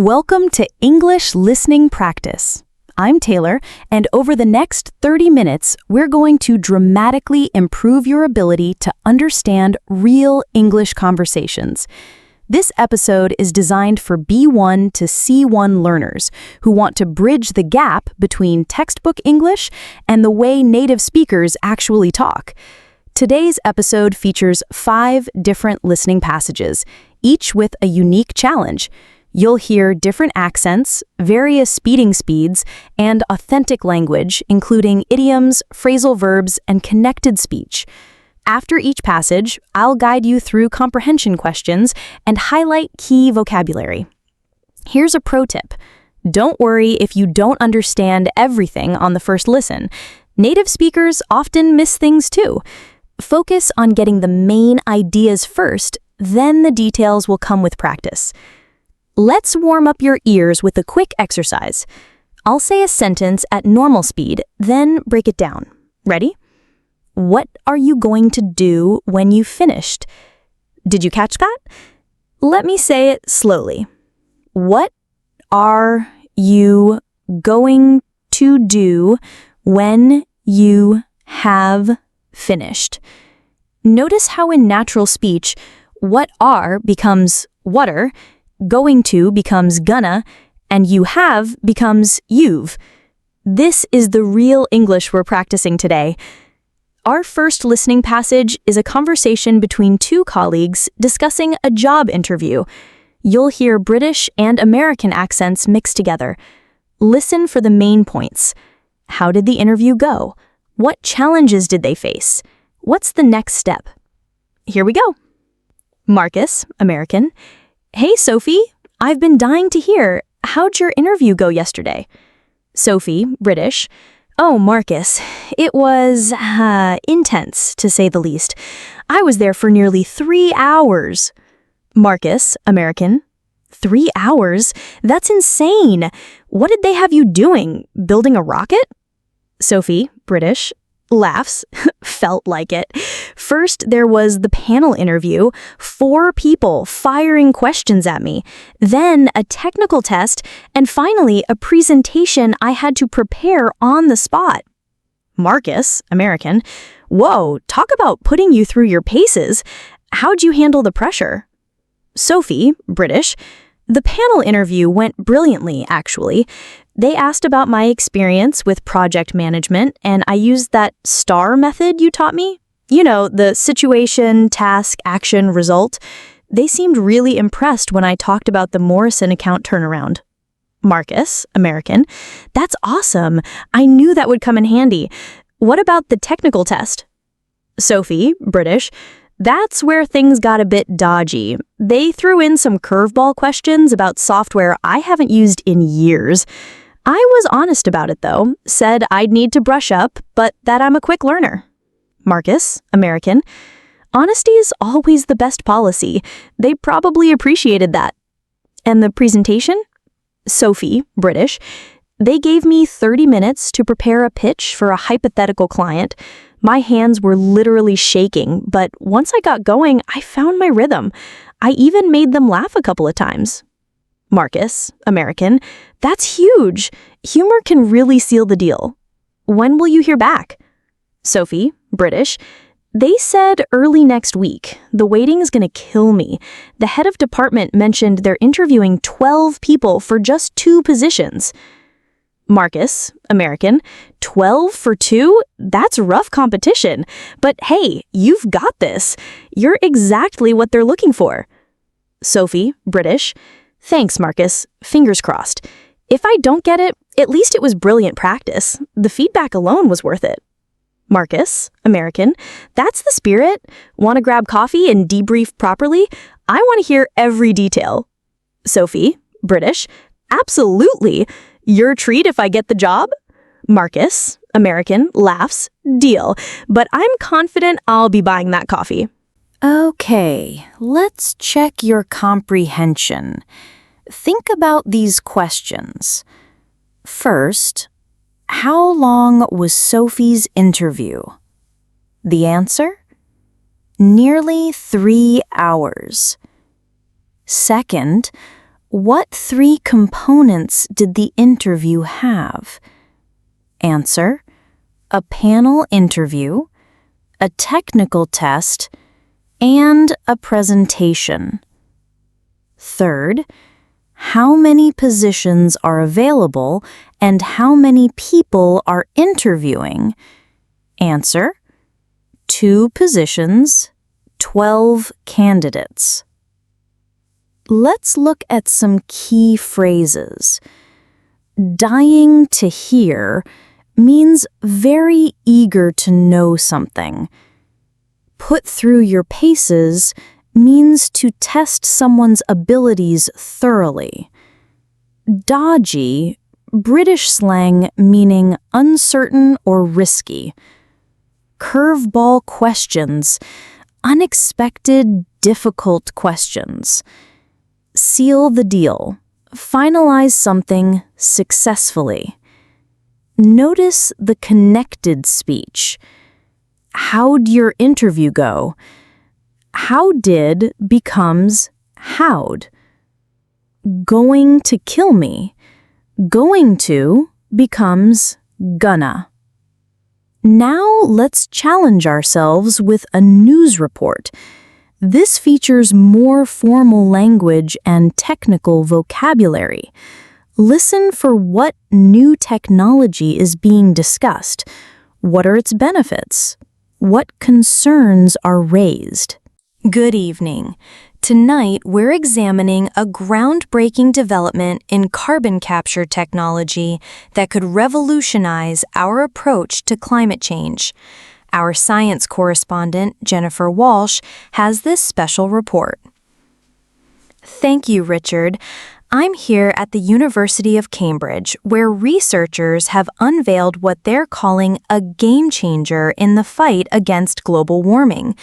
Welcome to English Listening Practice. I'm Taylor, and over the next 30 minutes, we're going to dramatically improve your ability to understand real English conversations. This episode is designed for B1 to C1 learners who want to bridge the gap between textbook English and the way native speakers actually talk. Today's episode features 5 different listening passages, each with a unique challenge. You'll hear different accents, various speeding speeds, and authentic language, including idioms, phrasal verbs, and connected speech. After each passage, I'll guide you through comprehension questions and highlight key vocabulary. Here's a pro tip. Don't worry if you don't understand everything on the first listen. Native speakers often miss things too. Focus on getting the main ideas first, then the details will come with practice. Let's warm up your ears with a quick exercise. I'll say a sentence at normal speed, then break it down. Ready? What are you going to do when you've finished? Did you catch that? Let me say it slowly. What are you going to do when you have finished? Notice how in natural speech, what are becomes whatter, going to becomes gonna, and you have becomes you've. This is the real English we're practicing today. Our first listening passage is a conversation between 2 colleagues discussing a job interview. You'll hear British and American accents mixed together. Listen for the main points. How did the interview go? What challenges did they face? What's the next step? Here we go. Marcus, American. Hey, Sophie, I've been dying to hear. How'd your interview go yesterday? Sophie, British. Oh, Marcus, it was intense, to say the least. I was there for nearly 3 hours. Marcus, American. 3 hours? That's insane. What did they have you doing? Building a rocket? Sophie, British. Laughs. Felt like it. First, there was the panel interview, 4 people firing questions at me, then a technical test, and finally a presentation I had to prepare on the spot. Marcus, American. Whoa, talk about putting you through your paces. How'd you handle the pressure? Sophie, British. The panel interview went brilliantly, actually. They asked about my experience with project management, and I used that STAR method you taught me. You know, the situation, task, action, result. They seemed really impressed when I talked about the Morrison account turnaround. Marcus, American. That's awesome. I knew that would come in handy. What about the technical test? Sophie, British. That's where things got a bit dodgy. They threw in some curveball questions about software I haven't used in years. I was honest about it, though, said I'd need to brush up, but that I'm a quick learner. Marcus, American. Honesty is always the best policy. They probably appreciated that. And the presentation? Sophie, British. They gave me 30 minutes to prepare a pitch for a hypothetical client. My hands were literally shaking, but once I got going, I found my rhythm. I even made them laugh a couple of times. Marcus, American. That's huge. Humor can really seal the deal. When will you hear back? Sophie, British. They said early next week. The waiting is going to kill me. The head of department mentioned they're interviewing 12 people for just 2 positions. Marcus, American. 12 for 2? That's rough competition. But hey, you've got this. You're exactly what they're looking for. Sophie, British. Thanks, Marcus. Fingers crossed. If I don't get it, at least it was brilliant practice. The feedback alone was worth it. Marcus, American. That's the spirit. Want to grab coffee and debrief properly? I want to hear every detail. Sophie, British. Absolutely. Your treat if I get the job? Marcus, American, laughs. Deal. But I'm confident I'll be buying that coffee. Okay, let's check your comprehension. Think about these questions. First, how long was Sophie's interview? The answer? Nearly 3 hours. Second, What 3 components did the interview have? Answer: a panel interview, a technical test, and a presentation. Third, how many positions are available and how many people are interviewing? Answer: 2 positions, 12 candidates. Let's look at some key phrases. Dying to hear means very eager to know something. Put through your paces means to test someone's abilities thoroughly. Dodgy, British slang meaning uncertain or risky. Curveball questions, unexpected, difficult questions. Seal the deal. Finalize something successfully. Notice the connected speech. How'd your interview go? How did becomes how'd. Going to kill me. Going to becomes gonna. Now let's challenge ourselves with a news report. This features more formal language and technical vocabulary. Listen for what new technology is being discussed. What are its benefits? What concerns are raised? Good evening. Tonight, we're examining a groundbreaking development in carbon capture technology that could revolutionize our approach to climate change. Our science correspondent, Jennifer Walsh, has this special report. Thank you, Richard. I'm here at the University of Cambridge, where researchers have unveiled what they're calling a game changer in the fight against global warming.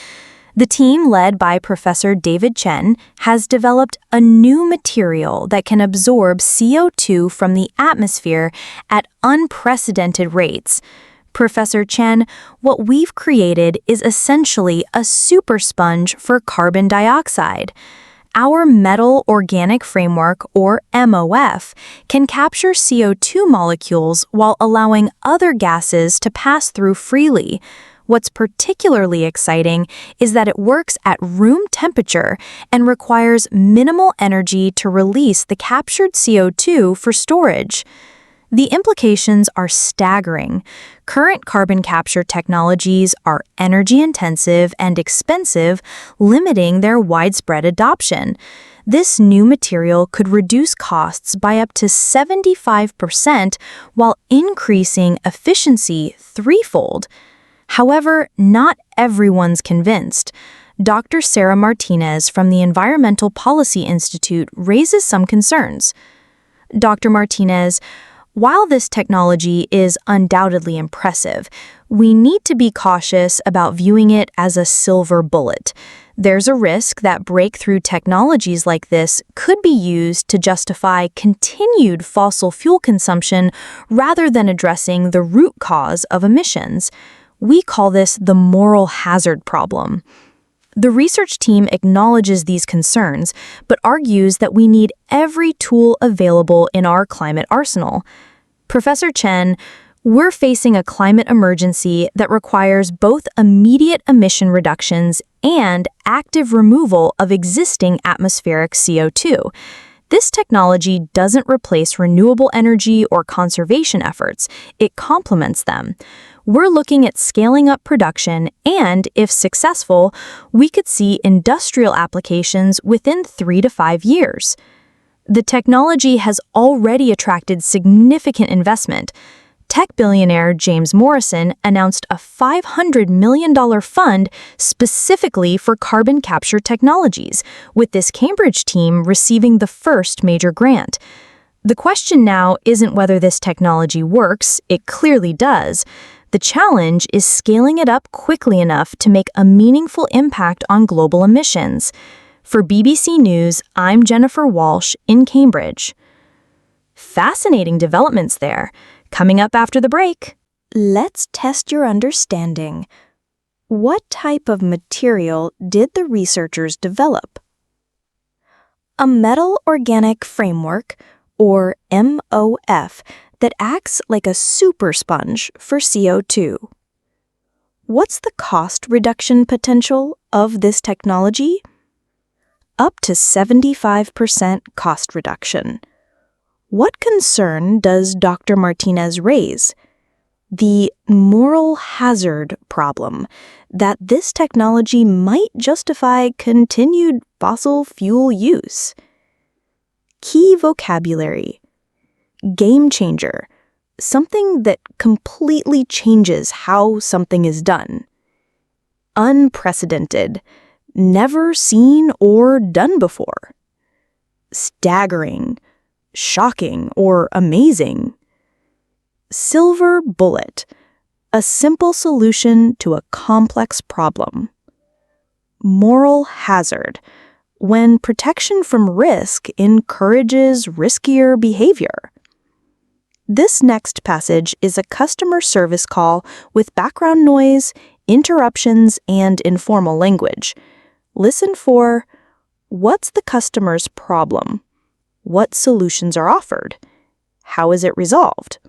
The team, led by Professor David Chen, has developed a new material that can absorb CO2 from the atmosphere at unprecedented rates. Professor Chen, what we've created is essentially a super sponge for carbon dioxide. Our metal organic framework, or MOF, can capture CO2 molecules while allowing other gases to pass through freely. What's particularly exciting is that it works at room temperature and requires minimal energy to release the captured CO2 for storage. The implications are staggering. Current carbon capture technologies are energy-intensive and expensive, limiting their widespread adoption. This new material could reduce costs by up to 75% while increasing efficiency threefold. However, not everyone's convinced. Dr. Sarah Martinez from the Environmental Policy Institute raises some concerns. Dr. Martinez, while this technology is undoubtedly impressive, we need to be cautious about viewing it as a silver bullet. There's a risk that breakthrough technologies like this could be used to justify continued fossil fuel consumption rather than addressing the root cause of emissions. We call this the moral hazard problem. The research team acknowledges these concerns, but argues that we need every tool available in our climate arsenal. Professor Chen, we're facing a climate emergency that requires both immediate emission reductions and active removal of existing atmospheric CO2. This technology doesn't replace renewable energy or conservation efforts, it complements them. We're looking at scaling up production and, if successful, we could see industrial applications within 3 to 5 years. The technology has already attracted significant investment. Tech billionaire James Morrison announced a $500 million fund specifically for carbon capture technologies, with this Cambridge team receiving the first major grant. The question now isn't whether this technology works, it clearly does. The challenge is scaling it up quickly enough to make a meaningful impact on global emissions. For BBC News, I'm Jennifer Walsh in Cambridge. Fascinating developments there. Coming up after the break, let's test your understanding. What type of material did the researchers develop? A metal organic framework, or MOF, that acts like a super sponge for CO2. What's the cost reduction potential of this technology? Up to 75% cost reduction. What concern does Dr. Martinez raise? The moral hazard problem that this technology might justify continued fossil fuel use. Key vocabulary. Game changer. Something that completely changes how something is done. Unprecedented. Never seen or done before. Staggering. Shocking or amazing. Silver bullet, a simple solution to a complex problem. Moral hazard, when protection from risk encourages riskier behavior. This next passage is a customer service call with background noise, interruptions, and informal language. Listen for, what's the customer's problem? What solutions are offered? How is it resolved?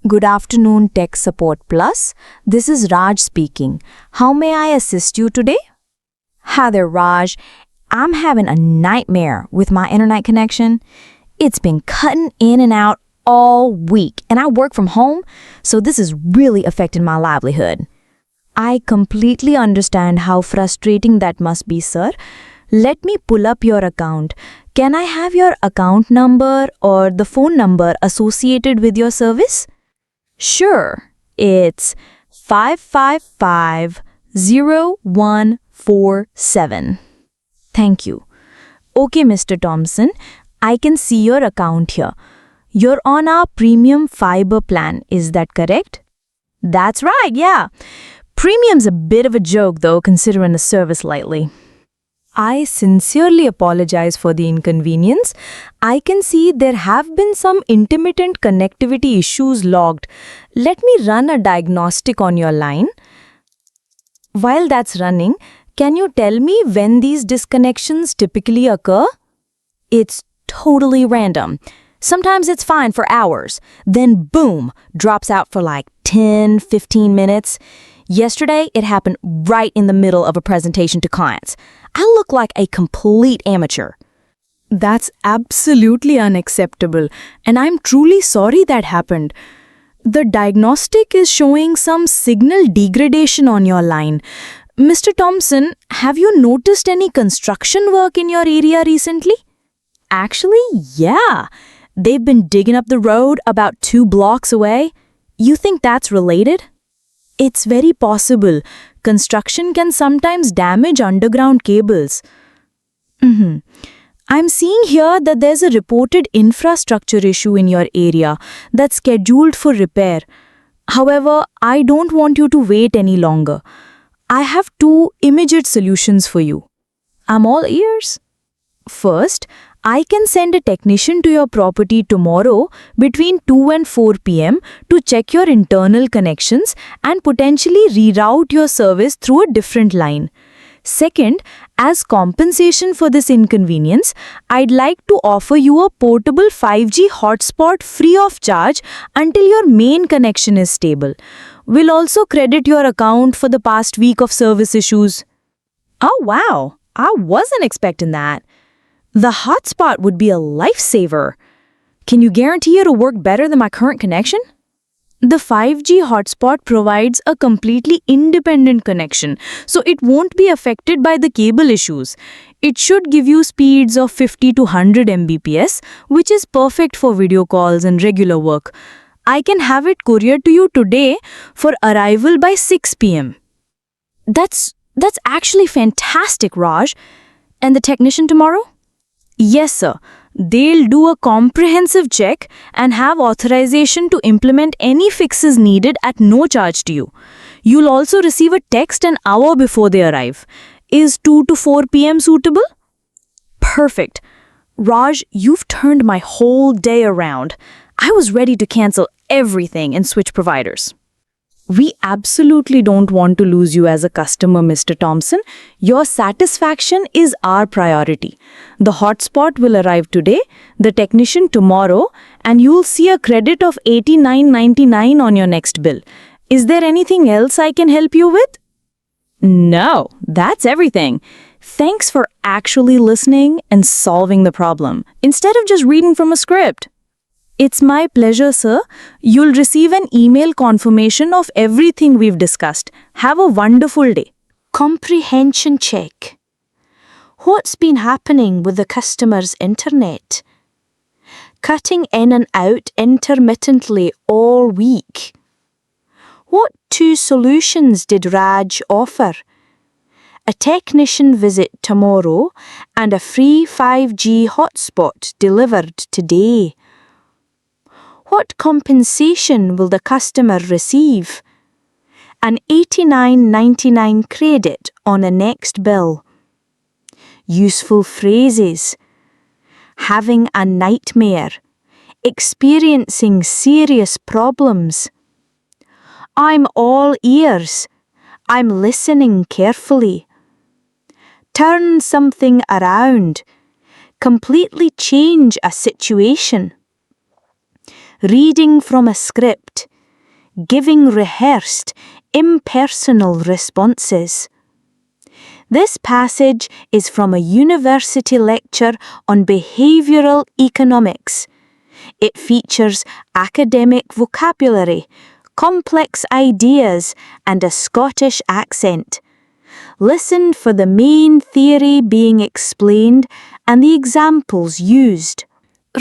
Good afternoon, Tech Support Plus. This is Raj speaking. How may I assist you today? Hi there, Raj. I'm having a nightmare with my internet connection. It's been cutting in and out all week, and I work from home, so this is really affecting my livelihood. I completely understand how frustrating that must be, sir. Let me pull up your account. Can I have your account number or the phone number associated with your service? Sure, it's 555-0147. Thank you. Okay, Mr. Thompson, I can see your account here. You're on our premium fiber plan, is that correct? That's right, yeah. Premium's a bit of a joke though, considering the service lightly. I sincerely apologize for the inconvenience. I can see there have been some intermittent connectivity issues logged. Let me run a diagnostic on your line. While that's running, can you tell me when these disconnections typically occur? It's totally random. Sometimes it's fine for hours, then boom, drops out for like 10-15 minutes. Yesterday, it happened right in the middle of a presentation to clients. I look like a complete amateur. That's absolutely unacceptable, and I'm truly sorry that happened. The diagnostic is showing some signal degradation on your line. Mr. Thompson, have you noticed any construction work in your area recently? Actually, yeah. They've been digging up the road about 2 blocks away. You think that's related? It's very possible. Construction can sometimes damage underground cables. I'm seeing here that there's a reported infrastructure issue in your area that's scheduled for repair. However, I don't want you to wait any longer. I have 2 immediate solutions for you. I'm all ears. First, I can send a technician to your property tomorrow between 2 and 4 p.m. to check your internal connections and potentially reroute your service through a different line. Second, as compensation for this inconvenience, I'd like to offer you a portable 5G hotspot free of charge until your main connection is stable. We'll also credit your account for the past week of service issues. Oh wow, I wasn't expecting that. The hotspot would be a lifesaver. Can you guarantee it'll work better than my current connection? The 5G hotspot provides a completely independent connection, so it won't be affected by the cable issues. It should give you speeds of 50 to 100 Mbps, which is perfect for video calls and regular work. I can have it couriered to you today for arrival by 6 p.m. That's actually fantastic, Raj. And the technician tomorrow? Yes, sir. They'll do a comprehensive check and have authorization to implement any fixes needed at no charge to you. You'll also receive a text an hour before they arrive. Is 2 to 4 p.m. suitable? Perfect. Raj, you've turned my whole day around. I was ready to cancel everything and switch providers. We absolutely don't want to lose you as a customer, Mr. Thompson. Your satisfaction is our priority. The hotspot will arrive today, the technician tomorrow, and you'll see a credit of $89.99 on your next bill. Is there anything else I can help you with? No, that's everything. Thanks for actually listening and solving the problem, instead of just reading from a script. It's my pleasure, sir. You'll receive an email confirmation of everything we've discussed. Have a wonderful day. Comprehension check. What's been happening with the customer's internet? Cutting in and out intermittently all week. What 2 solutions did Raj offer? A technician visit tomorrow and a free 5G hotspot delivered today. What compensation will the customer receive? An $89.99 credit on a next bill. Useful phrases. Having a nightmare. Experiencing serious problems. I'm all ears. I'm listening carefully. Turn something around. Completely change a situation. Reading from a script, giving rehearsed, impersonal responses. This passage is from a university lecture on behavioral economics. It features academic vocabulary, complex ideas, and a Scottish accent. Listen for the main theory being explained and the examples used.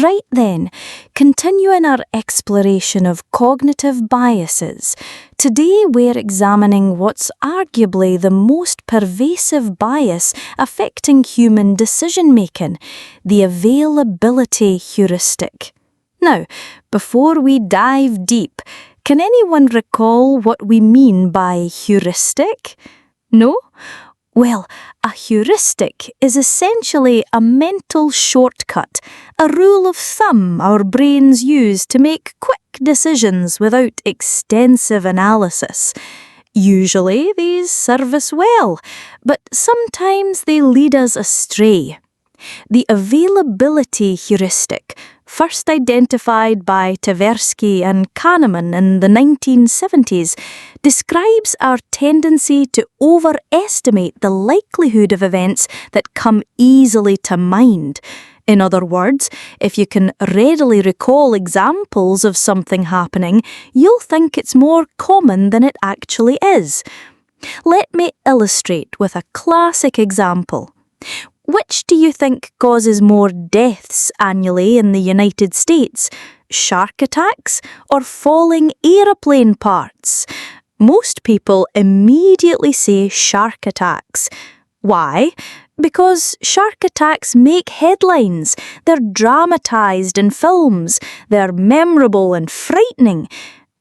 Right then, continuing our exploration of cognitive biases, today we're examining what's arguably the most pervasive bias affecting human decision-making, the availability heuristic. Now, before we dive deep, can anyone recall what we mean by heuristic? No? Well, a heuristic is essentially a mental shortcut, a rule of thumb our brains use to make quick decisions without extensive analysis. Usually these serve us well, but sometimes they lead us astray. The availability heuristic, first identified by Tversky and Kahneman in the 1970s, describes our tendency to overestimate the likelihood of events that come easily to mind. In other words, if you can readily recall examples of something happening, you'll think it's more common than it actually is. Let me illustrate with a classic example. Which do you think causes more deaths annually in the United States? Shark attacks or falling aeroplane parts? Most people immediately say shark attacks. Why? Because shark attacks make headlines. They're dramatized in films. They're memorable and frightening.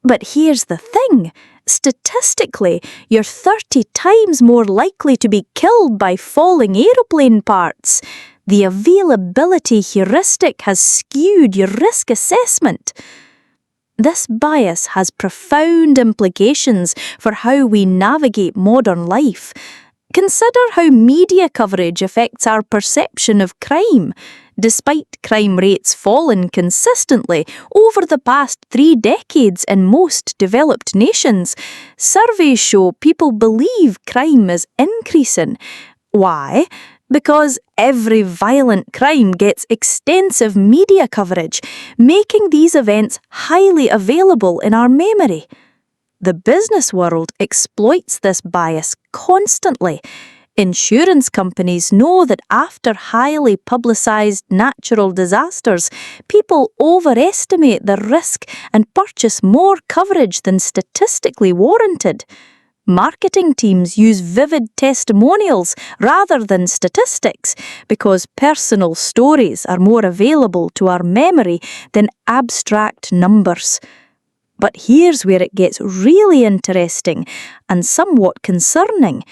But here's the thing. Statistically, you're 30 times more likely to be killed by falling aeroplane parts. The availability heuristic has skewed your risk assessment. This bias has profound implications for how we navigate modern life. Consider how media coverage affects our perception of crime. Despite crime rates falling consistently over the past 3 decades in most developed nations, surveys show people believe crime is increasing. Why? Because every violent crime gets extensive media coverage, making these events highly available in our memory. The business world exploits this bias constantly. Insurance companies know that after highly publicized natural disasters, people overestimate the risk and purchase more coverage than statistically warranted. Marketing teams use vivid testimonials rather than statistics because personal stories are more available to our memory than abstract numbers. But here's where it gets really interesting and somewhat concerning.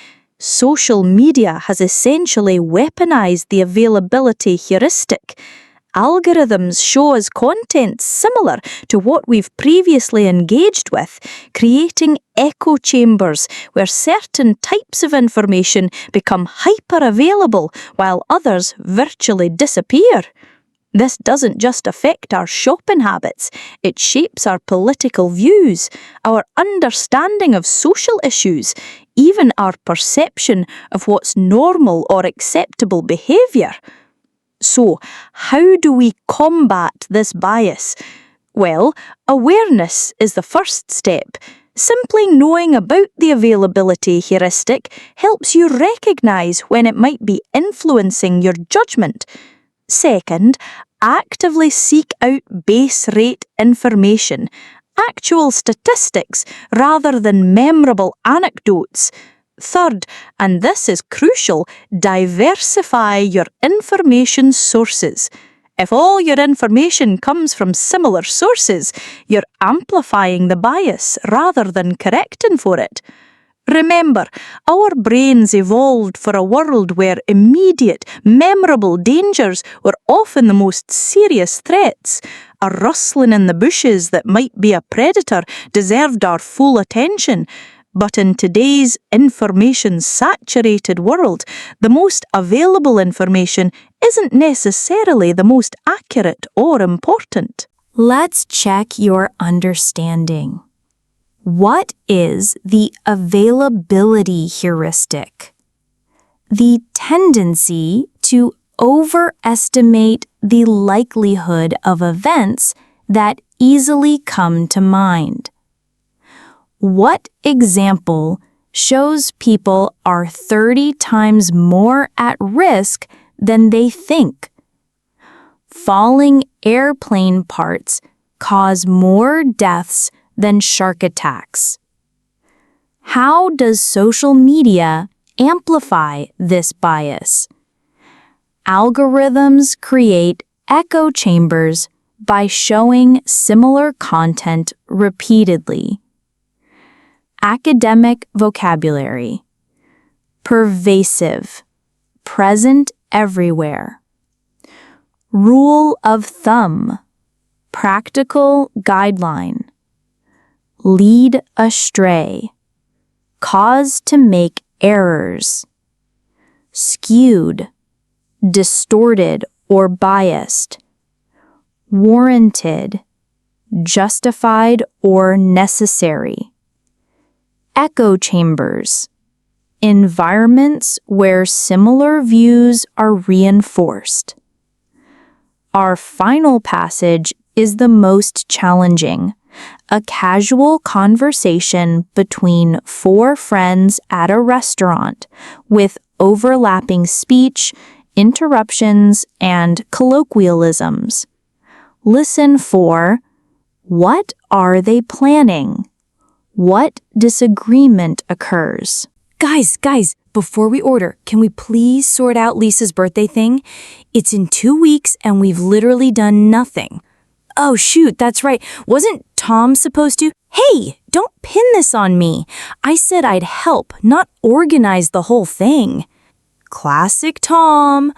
Social media has essentially weaponized the availability heuristic. Algorithms show us content similar to what we've previously engaged with, creating echo chambers where certain types of information become hyper-available while others virtually disappear. This doesn't just affect our shopping habits, it shapes our political views, our understanding of social issues, even our perception of what's normal or acceptable behaviour. So, how do we combat this bias? Well, awareness is the first step. Simply knowing about the availability heuristic helps you recognise when it might be influencing your judgment. Second, actively seek out base rate information, actual statistics rather than memorable anecdotes. Third, and this is crucial, diversify your information sources. If all your information comes from similar sources, you're amplifying the bias rather than correcting for it. Remember, our brains evolved for a world where immediate, memorable dangers were often the most serious threats. A rustling in the bushes that might be a predator deserved our full attention. But in today's information-saturated world, the most available information isn't necessarily the most accurate or important. Let's check your understanding. What is the availability heuristic? The tendency to overestimate the likelihood of events that easily come to mind. What example shows people are 30 times more at risk than they think? Falling airplane parts cause more deaths than shark attacks. How does social media amplify this bias? Algorithms create echo chambers by showing similar content repeatedly. Academic vocabulary. Pervasive. Present everywhere. Rule of thumb. Practical guideline. Lead astray. Cause to make errors. Skewed. Distorted or biased. Warranted. Justified or necessary. Echo chambers. Environments where similar views are reinforced. Our final passage is the most challenging. A casual conversation between 4 friends at a restaurant with overlapping speech, interruptions, and colloquialisms. Listen for what are they planning? What disagreement occurs? Guys, before we order, can we please sort out Lisa's birthday thing? It's in 2 weeks and we've literally done nothing. Oh shoot, that's right. Wasn't Tom supposed to? Hey, don't pin this on me. I said I'd help, not organize the whole thing. Classic Tom.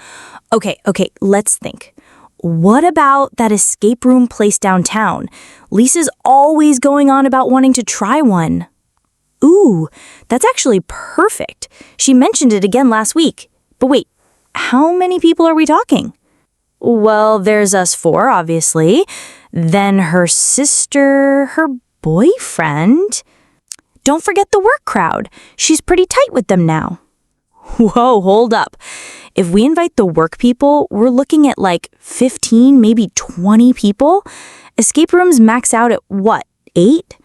Okay, let's think. What about that escape room place downtown? Lisa's always going on about wanting to try one. Ooh, that's actually perfect. She mentioned it again last week. But wait, how many people are we talking? Well, there's us 4, obviously. Then her sister, her boyfriend. Don't forget the work crowd. She's pretty tight with them now. Whoa, hold up. If we invite the work people, we're looking at like 15, maybe 20 people. Escape rooms max out at what, 8?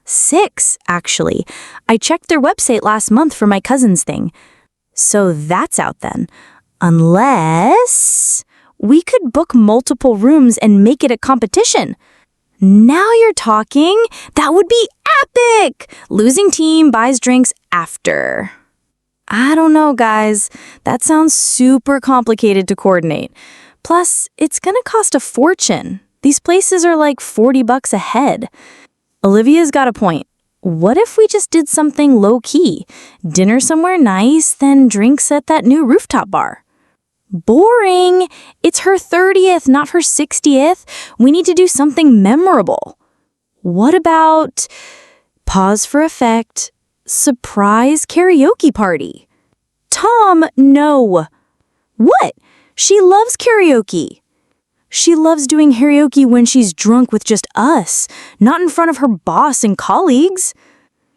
6, actually. I checked their website last month for my cousin's thing. So that's out then. Unless we could book multiple rooms and make it a competition. Now you're talking. That would be epic! Losing team buys drinks after. I don't know, guys. That sounds super complicated to coordinate. Plus, it's gonna cost a fortune. These places are like $40 a head. Olivia's got a point. What if we just did something low-key? Dinner somewhere nice, then drinks at that new rooftop bar. Boring. It's her 30th, not her 60th. We need to do something memorable. What about, pause for effect, surprise karaoke party? Tom, no. What? She loves karaoke. She loves doing karaoke when she's drunk with just us, not in front of her boss and colleagues.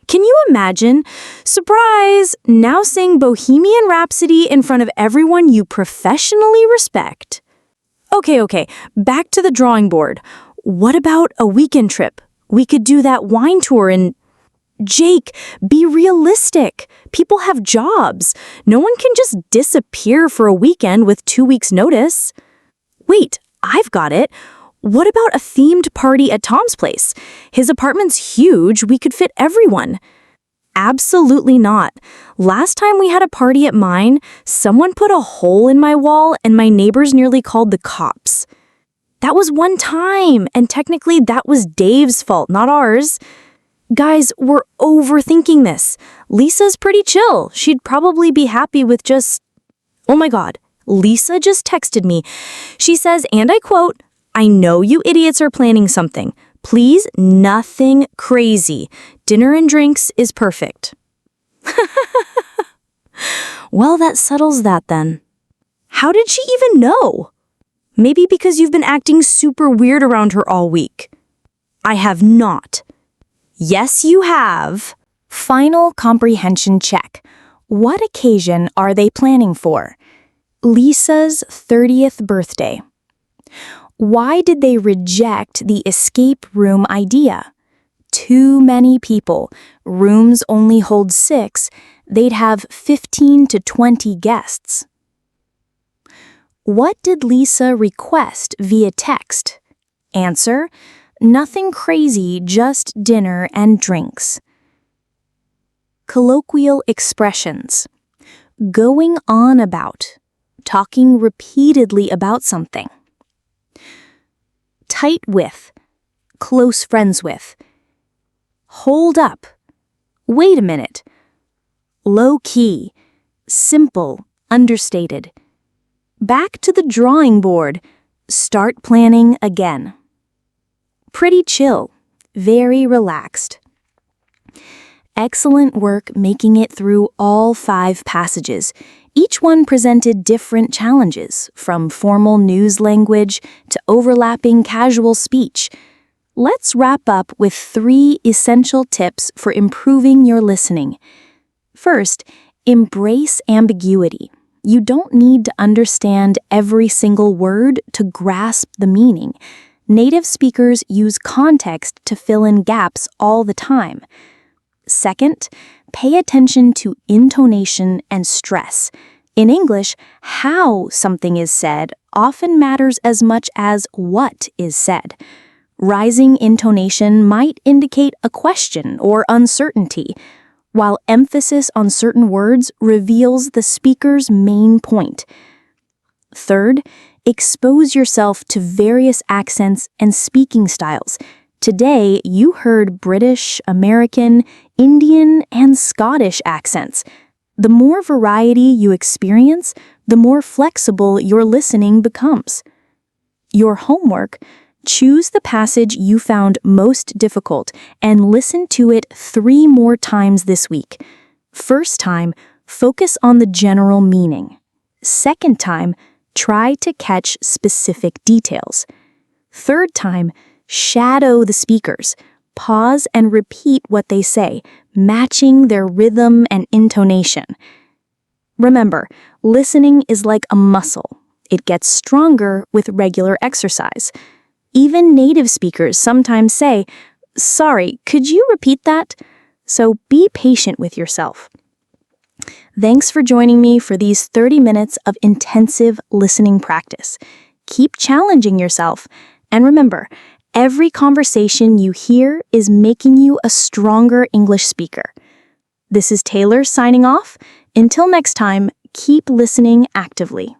Can you imagine? Surprise! Now sing Bohemian Rhapsody in front of everyone you professionally respect. Okay, back to the drawing board. What about a weekend trip? We could do that wine tour and... Jake, be realistic. People have jobs. No one can just disappear for a weekend with 2 weeks' notice. Wait, I've got it. What about a themed party at Tom's place? His apartment's huge. We could fit everyone. Absolutely not. Last time we had a party at mine, someone put a hole in my wall and my neighbors nearly called the cops. That was one time, and technically that was Dave's fault, not ours. Guys, we're overthinking this. Lisa's pretty chill. She'd probably be happy with just... Oh my God, Lisa just texted me. She says, and I quote, "I know you idiots are planning something. Please, nothing crazy. Dinner and drinks is perfect." Well, that settles that then. How did she even know? Maybe because you've been acting super weird around her all week. I have not. Yes, you have. Final comprehension check. What occasion are they planning for? Lisa's 30th birthday. Why did they reject the escape room idea? Too many people. Rooms only hold 6. They'd have 15 to 20 guests. What did Lisa request via text? Answer: nothing crazy, just dinner and drinks. Colloquial expressions. Going on about. Talking repeatedly about something. Tight with. Close friends with. Hold up. Wait a minute. Low key. Simple, understated. Back to the drawing board. Start planning again. Pretty chill. Very relaxed. Excellent work making it through all 5 passages. Each one presented different challenges, from formal news language to overlapping casual speech. Let's wrap up with 3 essential tips for improving your listening. First, embrace ambiguity. You don't need to understand every single word to grasp the meaning. Native speakers use context to fill in gaps all the time. Second, pay attention to intonation and stress. In English, how something is said often matters as much as what is said. Rising intonation might indicate a question or uncertainty, while emphasis on certain words reveals the speaker's main point. Third, expose yourself to various accents and speaking styles. Today, you heard British, American, Indian, and Scottish accents. The more variety you experience, the more flexible your listening becomes. Your homework: choose the passage you found most difficult and listen to it 3 more times this week. First time, focus on the general meaning. Second time, try to catch specific details. Third time, shadow the speakers. Pause and repeat what they say, matching their rhythm and intonation. Remember, listening is like a muscle. It gets stronger with regular exercise. Even native speakers sometimes say, "Sorry, could you repeat that?" So be patient with yourself. Thanks for joining me for these 30 minutes of intensive listening practice. Keep challenging yourself, and remember, every conversation you hear is making you a stronger English speaker. This is Taylor signing off. Until next time, keep listening actively.